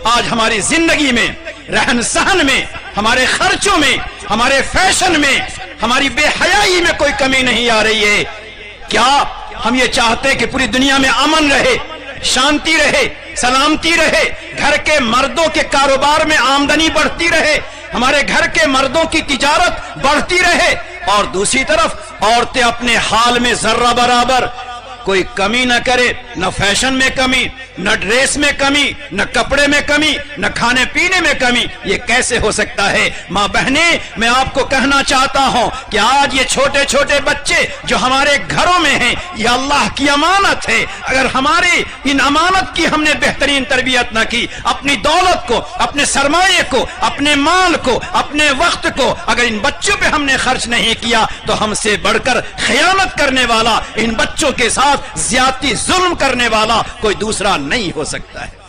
आज हमारी जिंदगी में, रहन सहन में, हमारे खर्चों में, हमारे फैशन में, हमारी बेहयाई में कोई कमी नहीं आ रही है। क्या हम ये चाहते हैं कि पूरी दुनिया में अमन रहे, शांति रहे, सलामती रहे, घर के मर्दों के कारोबार में आमदनी बढ़ती रहे, हमारे घर के मर्दों की तिजारत बढ़ती रहे, और दूसरी तरफ औरतें अपने हाल में जर्रा बराबर कोई कमी न करे, न फैशन में कमी, न ड्रेस में कमी, न कपड़े में कमी, न खाने पीने में कमी? ये कैसे हो सकता है? मां बहने, मैं आपको कहना चाहता हूं कि आज ये छोटे छोटे बच्चे जो हमारे घरों में हैं, ये अल्लाह की अमानत है। अगर हमारी इन अमानत की हमने बेहतरीन तरबियत न की, अपनी दौलत को, अपने सरमाए को, अपने माल को, अपने वक्त को अगर इन बच्चों पे हमने खर्च नहीं किया, तो हमसे बढ़कर खयानत करने वाला, इन बच्चों के साथ ज्यादती जुल्म करने वाला कोई दूसरा नहीं हो सकता है।